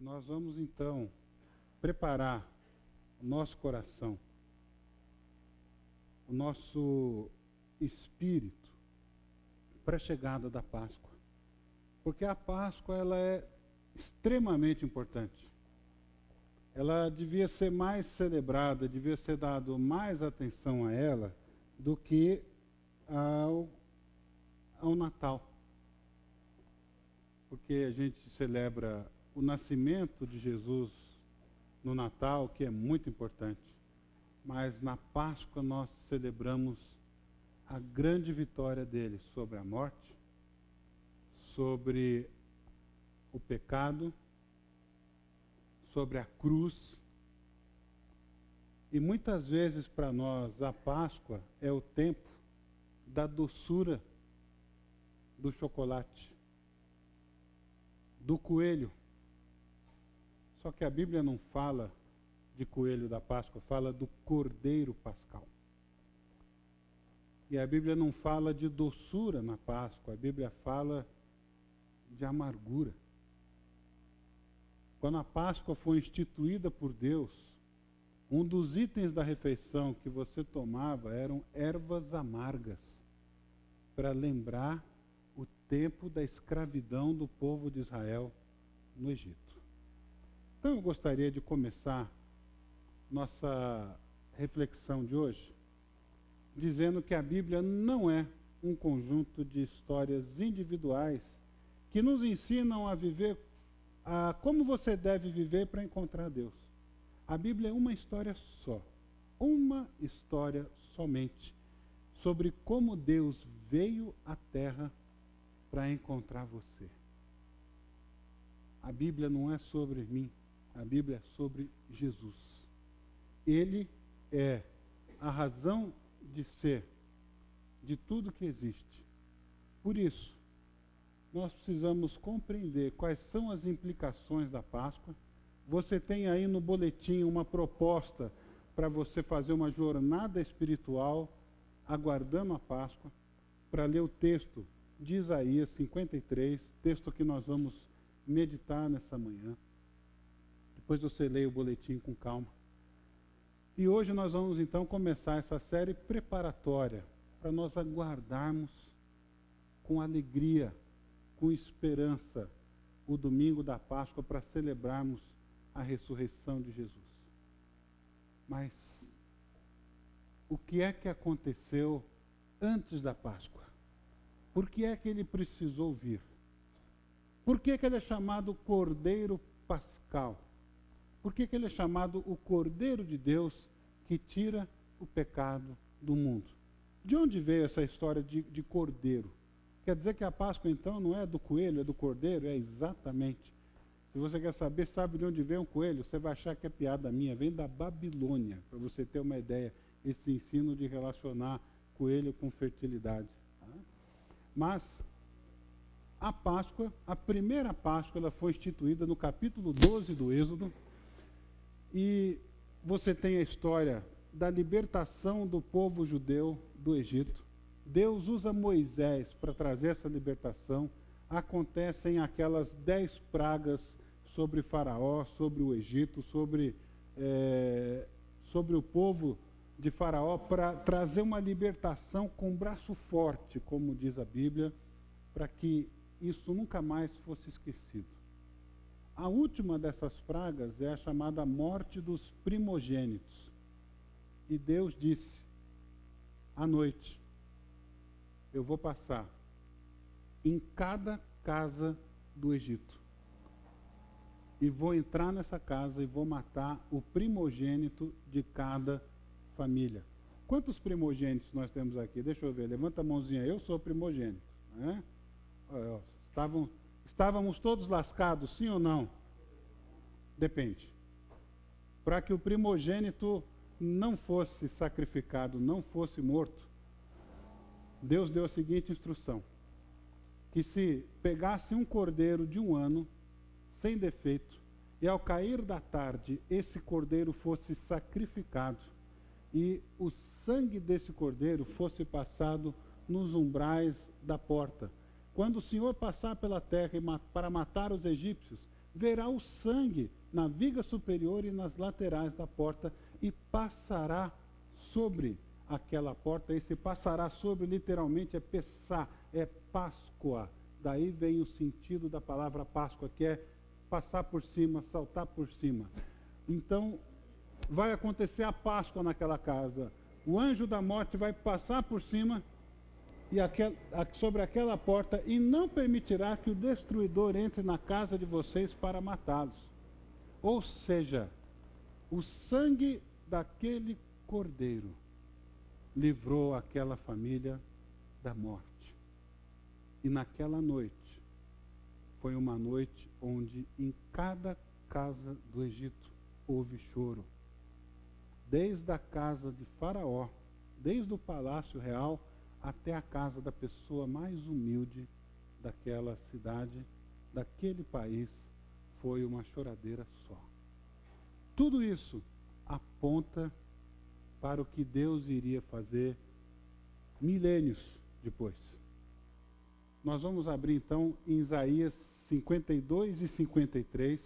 nós vamos então preparar o nosso coração, o nosso espírito para a chegada da Páscoa. Porque a Páscoa ela é extremamente importante. Ela devia ser mais celebrada, devia ser dado mais atenção a ela do que ao Natal. Porque a gente celebra o nascimento de Jesus no Natal, que é muito importante. Mas na Páscoa nós celebramos a grande vitória dele sobre a morte, sobre o pecado, sobre a cruz. E muitas vezes para nós a Páscoa é o tempo da doçura do chocolate, do coelho. Só que a Bíblia não fala de coelho da Páscoa, fala do cordeiro pascal. E a Bíblia não fala de doçura na Páscoa, a Bíblia fala de amargura. Quando a Páscoa foi instituída por Deus, um dos itens da refeição que você tomava eram ervas amargas, para lembrar o tempo da escravidão do povo de Israel no Egito. Então eu gostaria de começar nossa reflexão de hoje dizendo que a Bíblia não é um conjunto de histórias individuais que nos ensinam a viver, como você deve viver para encontrar Deus. A Bíblia é uma história só, uma história somente, sobre como Deus veio à Terra para encontrar você. A Bíblia não é sobre mim, a Bíblia é sobre Jesus. Ele é a razão de ser de tudo que existe. Por isso, nós precisamos compreender quais são as implicações da Páscoa. Você tem aí no boletim uma proposta para você fazer uma jornada espiritual aguardando a Páscoa, para ler o texto de Isaías 53, texto que nós vamos meditar nessa manhã. Depois você leia o boletim com calma. E hoje nós vamos então começar essa série preparatória para nós aguardarmos com alegria, com esperança, o domingo da Páscoa para celebrarmos a ressurreição de Jesus. Mas o que é que aconteceu antes da Páscoa? Por que é que ele precisou vir? Por que é que ele é chamado Cordeiro Pascal? Por que é que ele é chamado o Cordeiro de Deus que tira o pecado do mundo? De onde veio essa história de cordeiro? Quer dizer que a Páscoa, então, não é do coelho, é do cordeiro? É exatamente. Se você quer saber, sabe de onde vem um coelho? Você vai achar que é piada minha. Vem da Babilônia, para você ter uma ideia, esse ensino de relacionar coelho com fertilidade. Tá? Mas a Páscoa, a primeira Páscoa, ela foi instituída no capítulo 12 do Êxodo. E você tem a história da libertação do povo judeu do Egito. Deus usa Moisés para trazer essa libertação. Acontecem aquelas 10 pragas sobre Faraó, sobre o Egito, sobre o povo de Faraó, para trazer uma libertação com braço forte, como diz a Bíblia, para que isso nunca mais fosse esquecido. A última dessas pragas é a chamada morte dos primogênitos. E Deus disse, à noite, eu vou passar em cada casa do Egito. E vou entrar nessa casa e vou matar o primogênito de cada família. Quantos primogênitos nós temos aqui? Deixa eu ver, levanta a mãozinha, eu sou primogênito. Né? Estávamos todos lascados, sim ou não? Depende. Para que o primogênito não fosse sacrificado, não fosse morto, Deus deu a seguinte instrução: que se pegasse um cordeiro de 1 ano, sem defeito, e ao cair da tarde esse cordeiro fosse sacrificado, e o sangue desse cordeiro fosse passado nos umbrais da porta. Quando o Senhor passar pela terra para matar os egípcios, verá o sangue na viga superior e nas laterais da porta e passará sobre aquela porta. Esse passará sobre, literalmente, é Pessá, é Páscoa. Daí vem o sentido da palavra Páscoa, que é passar por cima, saltar por cima. Então, vai acontecer a Páscoa naquela casa. O anjo da morte vai passar por cima e sobre aquela porta e não permitirá que o destruidor entre na casa de vocês para matá-los. Ou seja, o sangue daquele cordeiro livrou aquela família da morte. E naquela noite, foi uma noite onde em cada casa do Egito houve choro. Desde a casa de Faraó, desde o palácio real, até a casa da pessoa mais humilde daquela cidade, daquele país, foi uma choradeira só. Tudo isso aponta para o que Deus iria fazer milênios depois. Nós vamos abrir então em Isaías 52 e 53.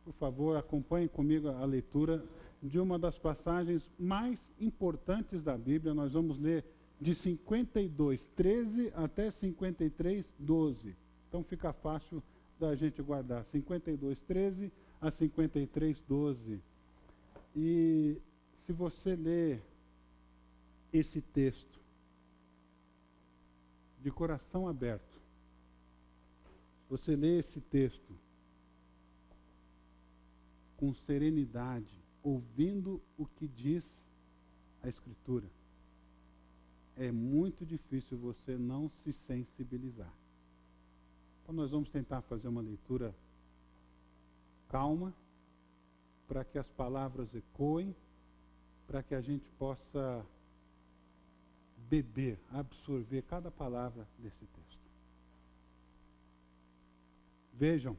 Por favor, acompanhem comigo a leitura de uma das passagens mais importantes da Bíblia. Nós vamos ler de 52, 13 até 53, 12. Então fica fácil da gente guardar. 52, 13 a 53, 12. E se você ler esse texto de coração aberto, você lê esse texto com serenidade, ouvindo o que diz a Escritura, é muito difícil você não se sensibilizar. Então nós vamos tentar fazer uma leitura calma, para que as palavras ecoem, para que a gente possa beber, absorver cada palavra desse texto. Vejam,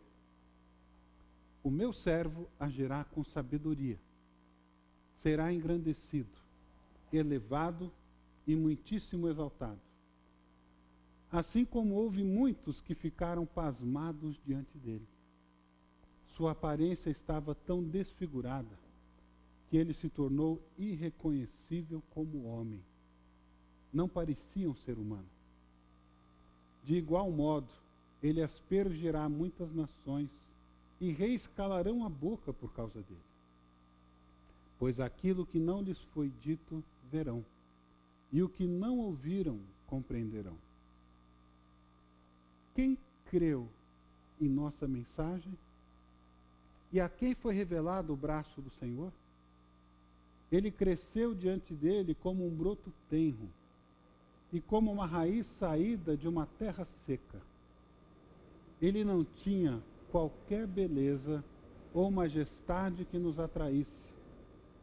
o meu servo agirá com sabedoria, será engrandecido, elevado e muitíssimo exaltado. Assim como houve muitos que ficaram pasmados diante dele. Sua aparência estava tão desfigurada que ele se tornou irreconhecível como homem. Não parecia um ser humano. De igual modo, ele aspergirá muitas nações e reis calarão a boca por causa dele. Pois aquilo que não lhes foi dito, verão, e o que não ouviram, compreenderão. Quem creu em nossa mensagem? E a quem foi revelado o braço do Senhor? Ele cresceu diante dele como um broto tenro, e como uma raiz saída de uma terra seca. Ele não tinha qualquer beleza ou majestade que nos atraísse.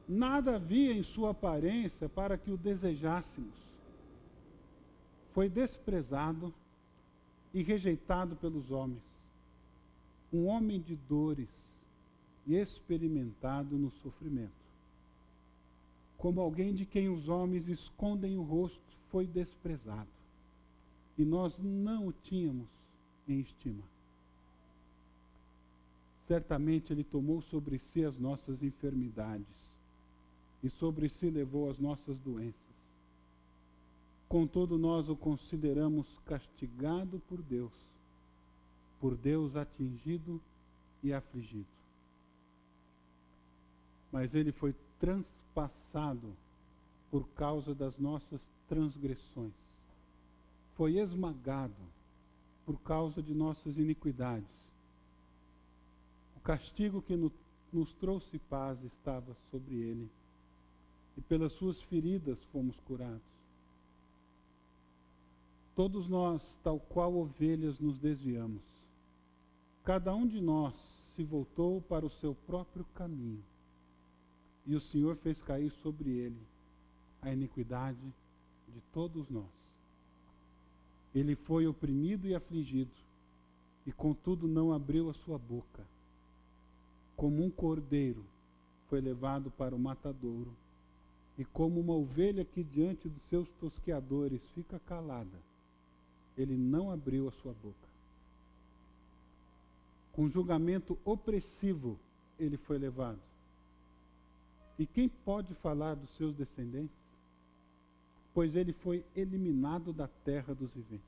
Nada havia em sua aparência para que o desejássemos. Foi desprezado e rejeitado pelos homens. Um homem de dores e experimentado no sofrimento. Como alguém de quem os homens escondem o rosto, foi desprezado. E nós não o tínhamos em estima. Certamente ele tomou sobre si as nossas enfermidades e sobre si levou as nossas doenças. Contudo, nós o consideramos castigado por Deus atingido e afligido. Mas ele foi transpassado por causa das nossas transgressões. Foi esmagado por causa de nossas iniquidades. O castigo que nos trouxe paz estava sobre ele, e pelas suas feridas fomos curados. Todos nós, tal qual ovelhas, nos desviamos. Cada um de nós se voltou para o seu próprio caminho, e o Senhor fez cair sobre ele a iniquidade de todos nós. Ele foi oprimido e afligido, e contudo não abriu a sua boca. Como um cordeiro foi levado para o matadouro, e como uma ovelha que diante dos seus tosqueadores fica calada, ele não abriu a sua boca. com julgamento opressivo ele foi levado. E quem pode falar dos seus descendentes? Pois ele foi eliminado da terra dos viventes.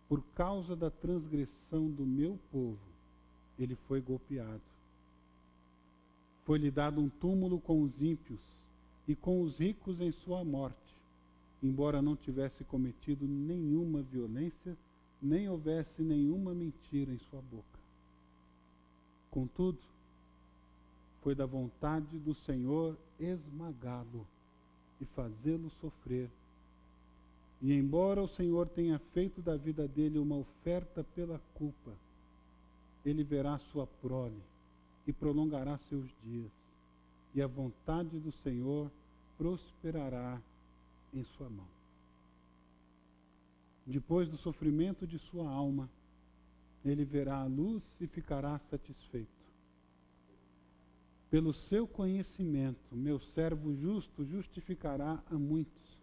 Por causa da transgressão do meu povo, ele foi golpeado. Foi-lhe dado um túmulo com os ímpios e com os ricos em sua morte, embora não tivesse cometido nenhuma violência, nem houvesse nenhuma mentira em sua boca. Contudo, foi da vontade do Senhor esmagá-lo e fazê-lo sofrer. E embora o Senhor tenha feito da vida dele uma oferta pela culpa, ele verá sua prole e prolongará seus dias, e a vontade do Senhor prosperará em sua mão. Depois do sofrimento de sua alma, ele verá a luz e ficará satisfeito. Pelo seu conhecimento, meu servo justo justificará a muitos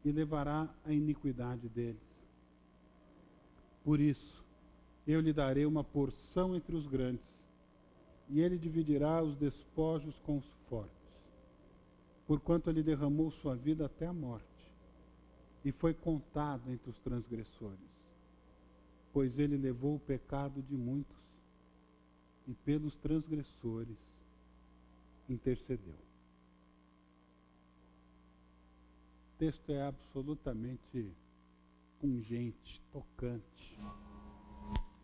e levará a iniquidade deles. Por isso, eu lhe darei uma porção entre os grandes, e ele dividirá os despojos com os fortes, porquanto ele derramou sua vida até a morte, e foi contado entre os transgressores, pois ele levou o pecado de muitos, e pelos transgressores intercedeu. O texto é absolutamente pungente, tocante.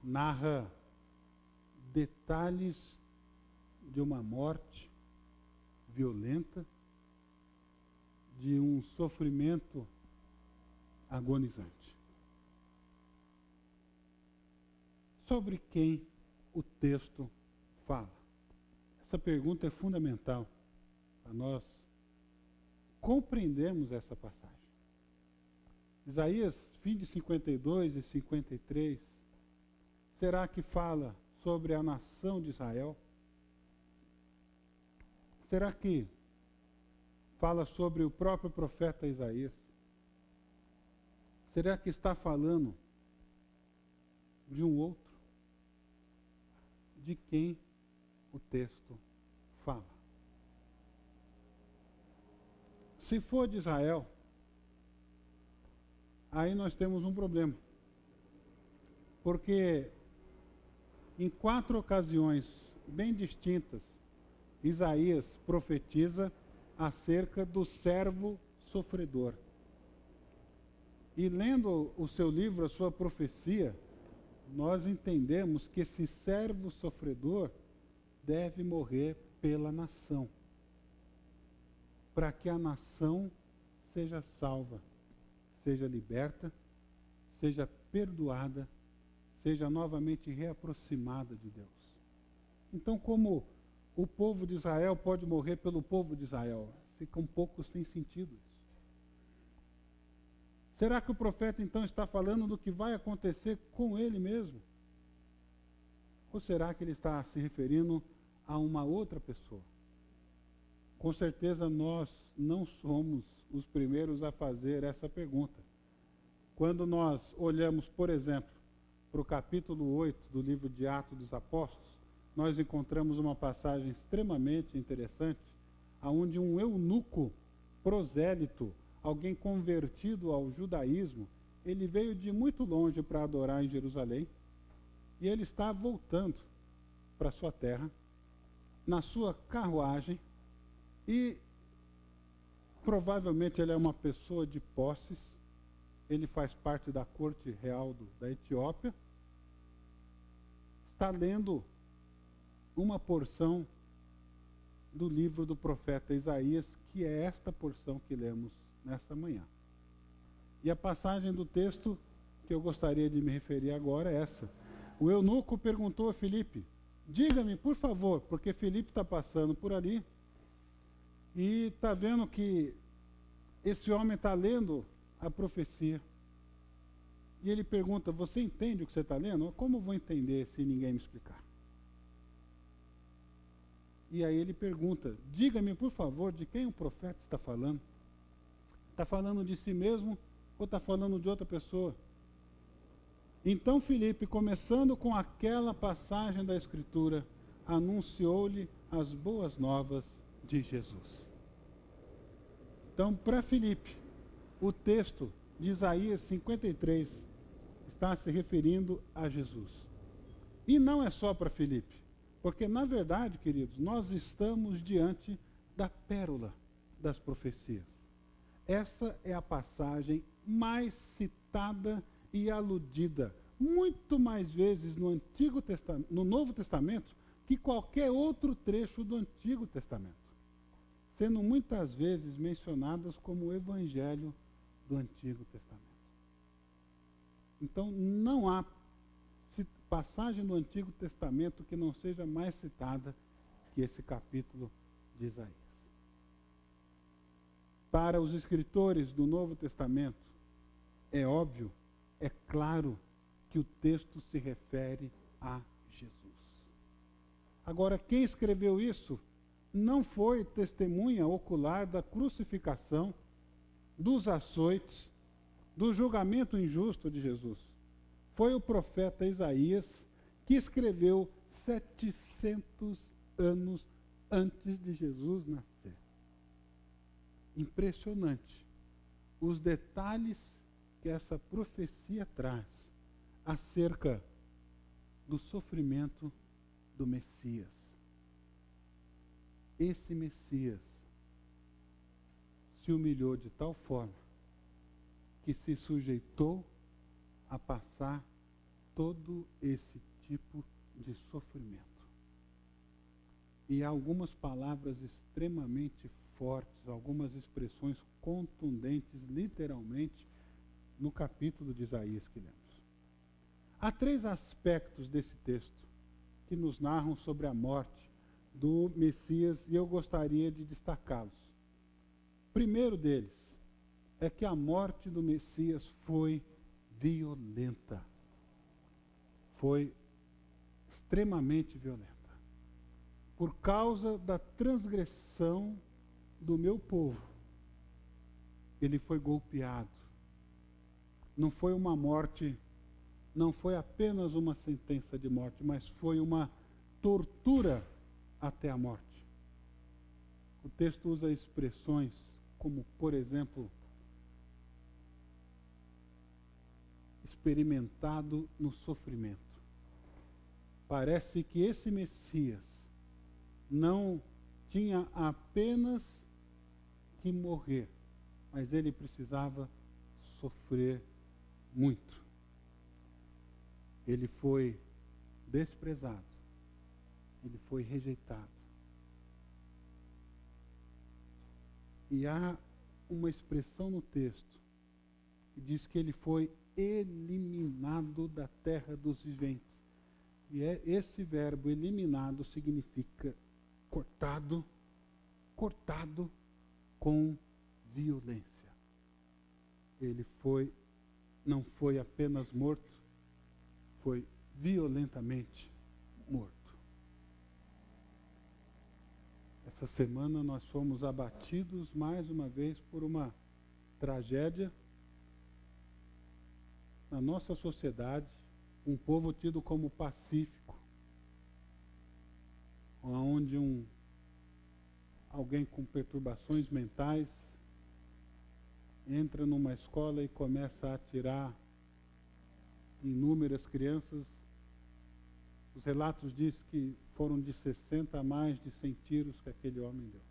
Narra detalhes de uma morte violenta, de um sofrimento agonizante. Sobre quem o texto fala? Essa pergunta é fundamental para nós compreendermos essa passagem. Isaías, fim de 52 e 53, será que fala sobre a nação de Israel? Será que fala sobre o próprio profeta Isaías? Será que está falando de um outro? De quem o texto fala? Se for de Israel, aí nós temos um problema. Porque em 4 ocasiões bem distintas, Isaías profetiza acerca do servo sofredor. E lendo o seu livro, a sua profecia, nós entendemos que esse servo sofredor deve morrer pela nação, para que a nação seja salva, seja liberta, seja perdoada, seja novamente reaproximada de Deus. Então, como o povo de Israel pode morrer pelo povo de Israel? Fica um pouco sem sentido isso. Será que o profeta então está falando do que vai acontecer com ele mesmo? Ou será que ele está se referindo a uma outra pessoa? Com certeza nós não somos os primeiros a fazer essa pergunta. Quando nós olhamos, por exemplo, para o capítulo 8 do livro de Atos dos Apóstolos, nós encontramos uma passagem extremamente interessante, onde um eunuco prosélito, alguém convertido ao judaísmo, ele veio de muito longe para adorar em Jerusalém, e ele está voltando para sua terra, na sua carruagem, e provavelmente ele é uma pessoa de posses, ele faz parte da corte real da Etiópia, está lendo uma porção do livro do profeta Isaías, que é esta porção que lemos nesta manhã. E a passagem do texto que eu gostaria de me referir agora é essa. O eunuco perguntou a Filipe, diga-me, por favor, porque Filipe está passando por ali e está vendo que esse homem está lendo a profecia. E ele pergunta, você entende o que você está lendo? Como eu vou entender se ninguém me explicar? E aí ele pergunta, diga-me, por favor, de quem o profeta está falando? Está falando de si mesmo ou está falando de outra pessoa? Então Filipe, começando com aquela passagem da Escritura, anunciou-lhe as boas novas de Jesus. Então, para Filipe, o texto de Isaías 53 está se referindo a Jesus. E não é só para Filipe, porque, na verdade, queridos, nós estamos diante da pérola das profecias. Essa é a passagem mais citada e aludida, muito mais vezes no Novo Testamento que qualquer outro trecho do Antigo Testamento, sendo muitas vezes mencionadas como o Evangelho do Antigo Testamento. Então, não há passagem do Antigo Testamento que não seja mais citada que esse capítulo de Isaías. Para os escritores do Novo Testamento, é óbvio, é claro que o texto se refere a Jesus. Agora, quem escreveu isso não foi testemunha ocular da crucificação, dos açoites, do julgamento injusto de Jesus. Foi o profeta Isaías que escreveu 700 anos antes de Jesus nascer. Impressionante os detalhes que essa profecia traz acerca do sofrimento do Messias. Esse Messias se humilhou de tal forma que se sujeitou a passar todo esse tipo de sofrimento. E há algumas palavras extremamente fortes, algumas expressões contundentes, literalmente, no capítulo de Isaías que lemos. Há 3 aspectos desse texto que nos narram sobre a morte do Messias e eu gostaria de destacá-los. Primeiro deles é que a morte do Messias foi violenta. Foi extremamente violenta. Por causa da transgressão do meu povo, ele foi golpeado. Não foi uma morte, não foi apenas uma sentença de morte, mas foi uma tortura até a morte. O texto usa expressões como, por exemplo, experimentado no sofrimento. Parece que esse Messias não tinha apenas que morrer, mas ele precisava sofrer muito. Ele foi desprezado, ele foi rejeitado. E há uma expressão no texto que diz que ele foi eliminado da terra dos viventes. E esse verbo eliminado significa cortado com violência. Ele não foi apenas morto, foi violentamente morto. Essa semana nós fomos abatidos mais uma vez por uma tragédia na nossa sociedade, um povo tido como pacífico, onde alguém com perturbações mentais entra numa escola e começa a atirar inúmeras crianças. Os relatos dizem que foram de 60 a mais de 100 tiros que aquele homem deu.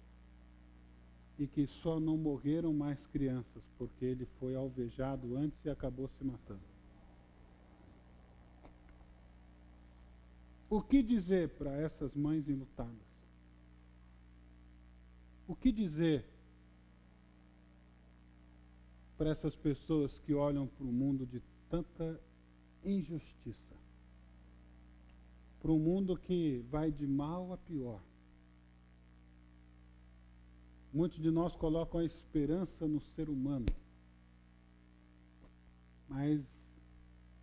E que só não morreram mais crianças, porque ele foi alvejado antes e acabou se matando. O que dizer para essas mães enlutadas? O que dizer para essas pessoas que olham para um mundo de tanta injustiça? Para um mundo que vai de mal a pior. Muitos de nós colocam a esperança no ser humano. Mas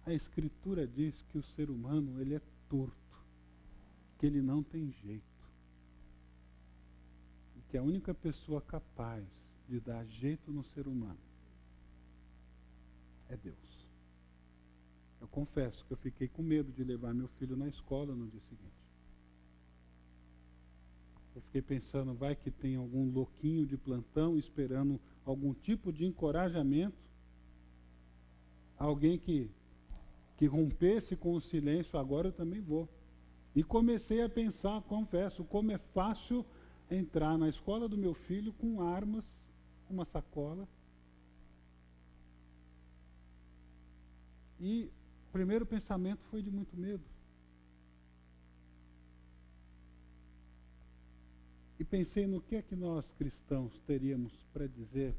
a Escritura diz que o ser humano ele é torto, que ele não tem jeito. E que a única pessoa capaz de dar jeito no ser humano é Deus. Eu confesso que eu fiquei com medo de levar meu filho na escola no dia seguinte. Eu fiquei pensando, vai que tem algum louquinho de plantão esperando algum tipo de encorajamento, alguém que rompesse com o silêncio, agora eu também vou. E comecei a pensar, confesso, como é fácil entrar na escola do meu filho com armas, uma sacola. E o primeiro pensamento foi de muito medo. E pensei no que é que nós cristãos teríamos para dizer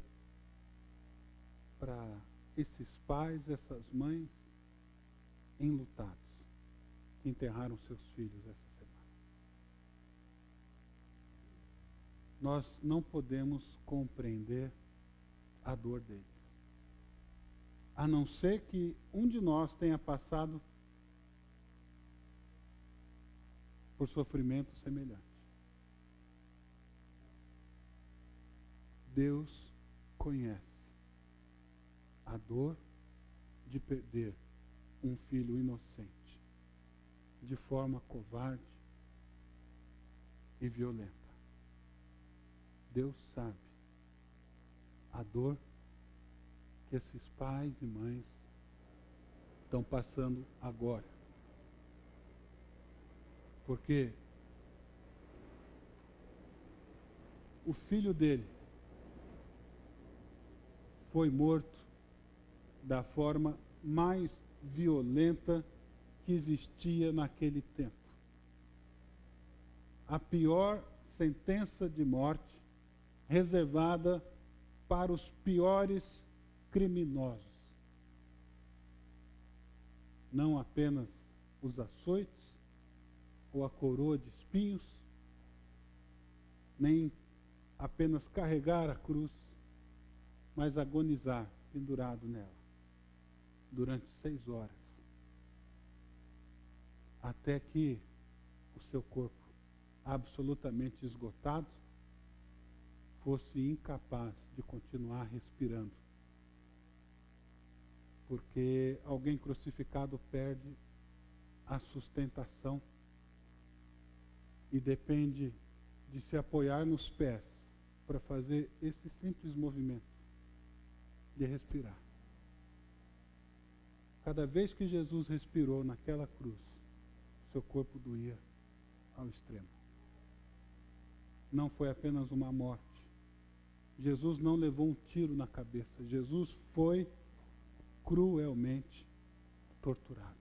para esses pais, essas mães enlutados, que enterraram seus filhos essa semana. Nós não podemos compreender a dor deles, a não ser que um de nós tenha passado por sofrimento semelhante. Deus conhece a dor de perder um filho inocente de forma covarde e violenta. Deus sabe a dor que esses pais e mães estão passando agora. Porque o filho dele foi morto da forma mais violenta que existia naquele tempo. A pior sentença de morte reservada para os piores criminosos. Não apenas os açoites ou a coroa de espinhos, nem apenas carregar a cruz, mas agonizar pendurado nela durante 6 horas, até que o seu corpo, absolutamente esgotado, fosse incapaz de continuar respirando. Porque alguém crucificado perde a sustentação e depende de se apoiar nos pés para fazer esse simples movimento de respirar. Cada vez que Jesus respirou naquela cruz, seu corpo doía ao extremo. Não foi apenas uma morte. Jesus não levou um tiro na cabeça. Jesus foi cruelmente torturado.